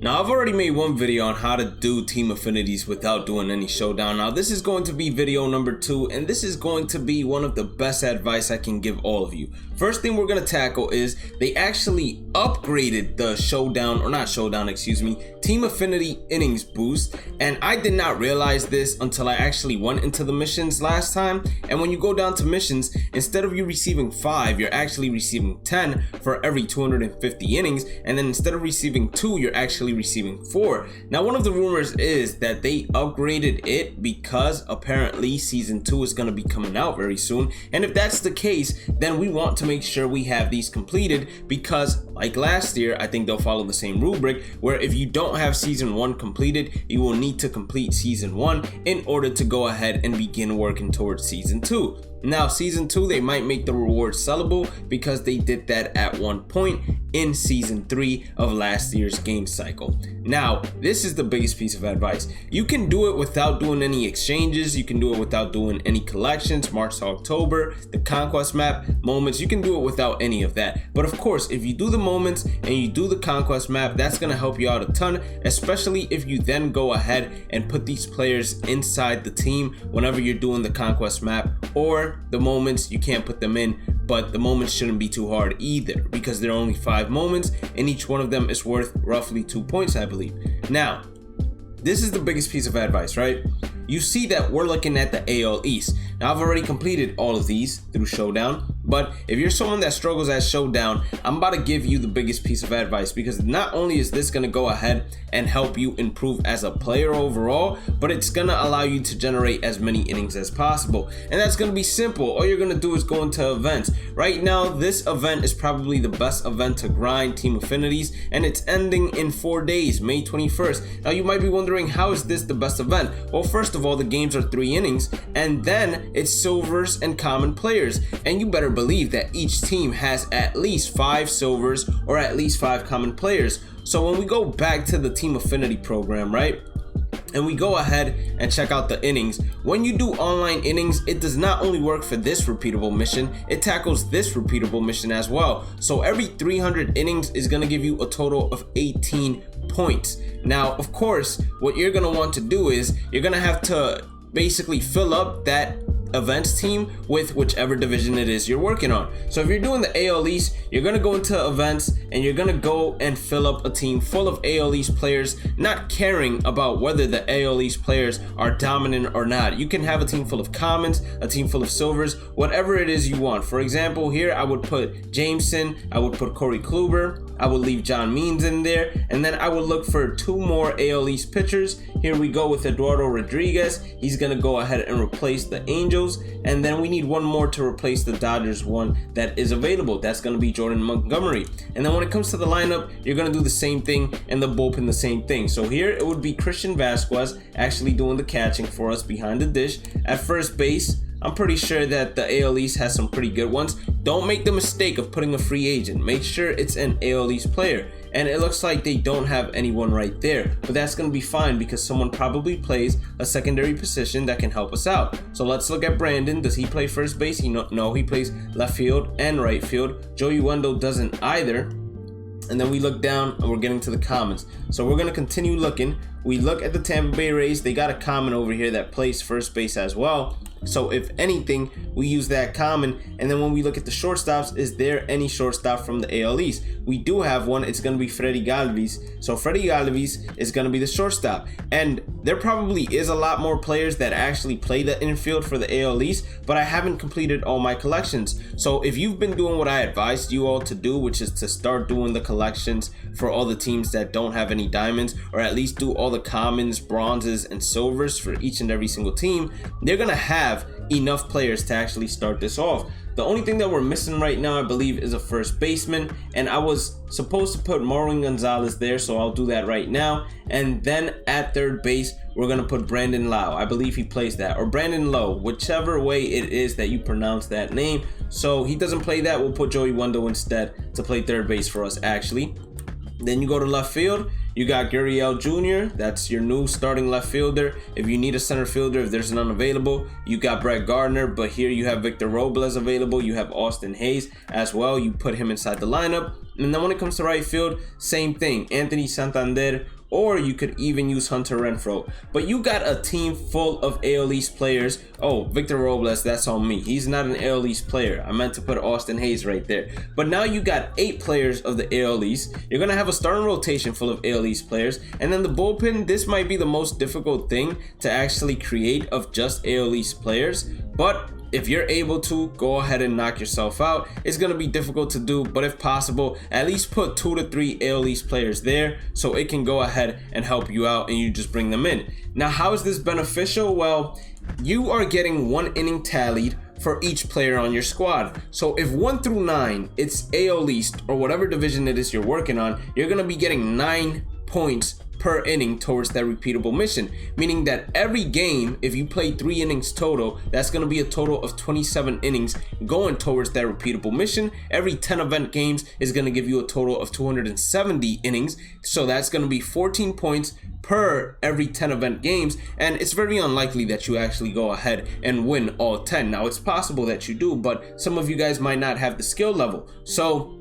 Now, I've already made one video on how to do team affinities without doing any showdown. Now, this is going to be video number 2, and this is going to be one of the best advice I can give all of you. First thing we're going to tackle is they actually upgraded the team affinity innings boost, and I did not realize this until I actually went into the missions last time. And when you go down to missions, instead of you receiving 5, you're actually receiving 10 for every 250 innings, and then instead of receiving 2, you're actually receiving 4. Now, one of the rumors is that they upgraded it because apparently season 2 is going to be coming out very soon, and if that's the case, then we want to make sure we have these completed, because like last year, I think they'll follow the same rubric where if you don't have season 1 completed, you will need to complete season 1 in order to go ahead and begin working towards season 2. Now, season 2, they might make the rewards sellable because they did that at one point in season 3 of last year's game cycle. Now, this is the biggest piece of advice. You can do it without doing any exchanges. You can do it without doing any collections, March to October, the conquest map, moments. You can do it without any of that. But of course, if you do the moments and you do the conquest map, that's going to help you out a ton, especially if you then go ahead and put these players inside the team whenever you're doing the conquest map, or the moments. You can't put them in, but the moments shouldn't be too hard either because there are only 5 moments and each one of them is worth roughly 2 points, I believe. Now, this is the biggest piece of advice, right? You see that we're looking at the AL East. Now, I've already completed all of these through Showdown, but if you're someone that struggles at Showdown, I'm about to give you the biggest piece of advice, because not only is this going to go ahead and help you improve as a player overall, but it's going to allow you to generate as many innings as possible. And that's going to be simple. All you're going to do is go into events. Right now, this event is probably the best event to grind team affinities, and it's ending in 4 days, May 21st. Now, you might be wondering, how is this the best event? Well, first of all, the games are 3 innings, and then it's silvers and common players, and you better believe that each team has at least 5 silvers or at least 5 common players. So when we go back to the team affinity program, right, and we go ahead and check out the innings, when you do online innings, it does not only work for this repeatable mission, it tackles this repeatable mission as well. So every 300 innings is going to give you a total of 18 points. Now, of course, what you're going to want to do is you're going to have to basically fill up that events team with whichever division it is you're working on. So if you're doing the AL East, you're going to go into events and you're going to go and fill up a team full of AL East players, not caring about whether the AL East players are dominant or not. You can have a team full of commons, a team full of silvers, whatever it is you want. For example, here I would put Jameson, I would put Corey Kluber, I would leave John Means in there, and then I would look for 2 more AL East pitchers. Here we go with Eduardo Rodriguez. He's going to go ahead and replace the Angels, and then we need 1 more to replace the Dodgers one that is available. That's going to be Jordan Montgomery. And then when it comes to the lineup, you're going to do the same thing, and the bullpen the same thing. So here it would be Christian Vasquez actually doing the catching for us behind the dish. At first base, I'm pretty sure that the AL East has some pretty good ones. Don't make the mistake of putting a free agent. Make sure it's an AL East player. And it looks like they don't have anyone right there, but that's going to be fine because someone probably plays a secondary position that can help us out. So let's look at Brandon. Does he play first base? No, he plays left field and right field. Joey Wendell doesn't either. And then we look down and we're getting to the commons. So we're going to continue looking. We look at the Tampa Bay Rays. They got a common over here that plays first base as well. So if anything, we use that common. And then when we look at the shortstops, is there any shortstop from the AL East? We do have one. It's going to be Freddie Galvis. So Freddie Galvis is going to be the shortstop. And there probably is a lot more players that actually play the infield for the AL East, but I haven't completed all my collections. So if you've been doing what I advised you all to do, which is to start doing the collections for all the teams that don't have any diamonds, or at least do all the commons, bronzes, and silvers for each and every single team, they're going to have enough players to actually start this off. The only thing that we're missing right now, I believe, is a first baseman, and I was supposed to put Marwin Gonzalez there, so I'll do that right now. And then at third base, we're going to put Brandon Lau. I believe he plays that, or Brandon Lowe, whichever way it is that you pronounce that name. So he doesn't play that, we'll put Joey Wendell instead to play third base for us, actually. Then you go to left field. You got Gurriel Jr. That's your new starting left fielder. If you need a center fielder, if there's none available, you got Brett Gardner. But here you have Victor Robles available. You have Austin Hayes as well. You put him inside the lineup. And then when it comes to right field, same thing, Anthony Santander, or you could even use Hunter Renfroe. But you got a team full of AL East players. Oh, Victor Robles, that's on me. He's not an AL East player. I meant to put Austin Hayes right there. But now you got 8 players of the AL East. You're going to have a starting rotation full of AL East players. And then the bullpen, this might be the most difficult thing to actually create of just AL East players. But if you're able to, go ahead and knock yourself out. It's going to be difficult to do, but if possible, at least put 2 to 3 AL East players there so it can go ahead and help you out and you just bring them in. Now, how is this beneficial? Well, you are getting 1 inning tallied for each player on your squad. So if 1 through 9, it's AL East or whatever division it is you're working on, you're going to be getting 9 points per inning towards that repeatable mission, meaning that every game, if you play 3 innings total, that's going to be a total of 27 innings going towards that repeatable mission. Every 10 event games is going to give you a total of 270 innings, so that's going to be 14 points per every 10 event games, and it's very unlikely that you actually go ahead and win all 10. Now, it's possible that you do, but some of you guys might not have the skill level. So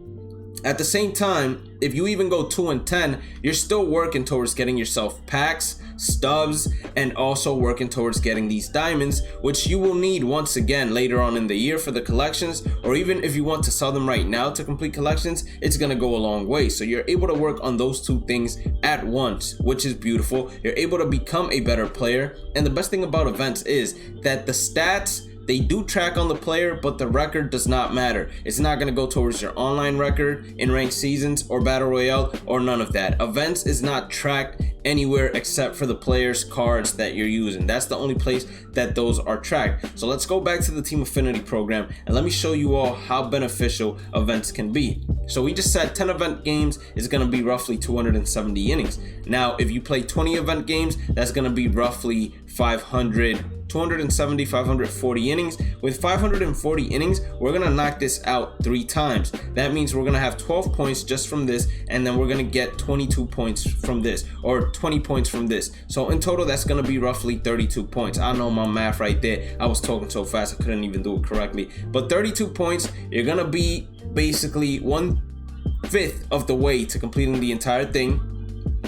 at the same time, if you even go 2 and 10, you're still working towards getting yourself packs, stubs, and also working towards getting these diamonds, which you will need once again later on in the year for the collections, or even if you want to sell them right now to complete collections, it's going to go a long way. So you're able to work on those 2 things at once, which is beautiful. You're able to become a better player, and the best thing about events is that the stats, they do track on the player, but the record does not matter. It's not going to go towards your online record, in ranked seasons, or battle royale, or none of that. Events is not tracked anywhere except for the players' cards that you're using. That's the only place that those are tracked. So let's go back to the Team Affinity program and let me show you all how beneficial events can be. So we just said 10 event games is going to be roughly 270 innings. Now, if you play 20 event games, that's going to be roughly 270, 540 innings. With 540 innings, we're gonna knock this out 3 times. That means we're gonna have 12 points just from this, and then we're gonna get 22 points from this, or 20 points from this. So in total, that's gonna be roughly 32 points. I know my math right there. I was talking so fast, I couldn't even do it correctly. But 32 points, you're gonna be basically 1/5 of the way to completing the entire thing.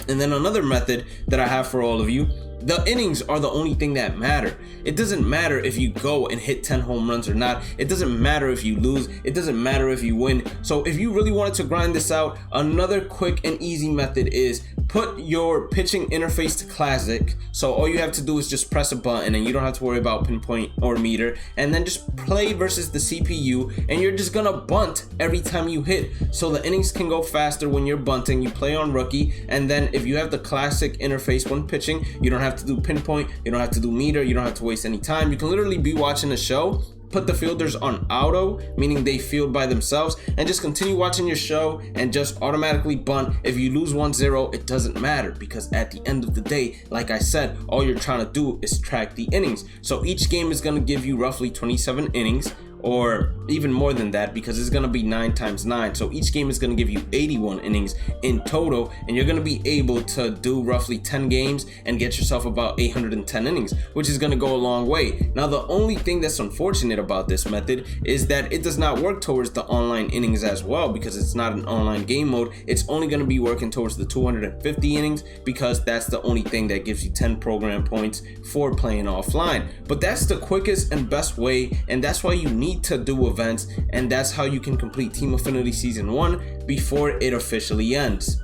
And then another method that I have for all of you, the innings are the only thing that matter. It doesn't matter if you go and hit 10 home runs or not. It doesn't matter if you lose. It doesn't matter if you win. So if you really wanted to grind this out, another quick and easy method is put your pitching interface to classic. So all you have to do is just press a button and you don't have to worry about pinpoint or meter, and then just play versus the CPU, and you're just gonna bunt every time you hit. So the innings can go faster when you're bunting. You play on rookie, and then if you have the classic interface when pitching, you don't have to do pinpoint, you don't have to do meter, you don't have to waste any time. You can literally be watching a show, put the fielders on auto, meaning they field by themselves, and just continue watching your show and just automatically bunt. If you lose 1-0, it doesn't matter, because at the end of the day, like I said, all you're trying to do is track the innings. So each game is going to give you roughly 27 innings, or even more than that, because it's going to be 9 times 9. So each game is going to give you 81 innings in total, and you're going to be able to do roughly 10 games and get yourself about 810 innings, which is going to go a long way. Now, the only thing that's unfortunate about this method is that it does not work towards the online innings as well, because it's not an online game mode. It's only going to be working towards the 250 innings, because that's the only thing that gives you 10 program points for playing offline. But that's the quickest and best way, and that's why you need to do events, and that's how you can complete Team Affinity Season 1 before it officially ends.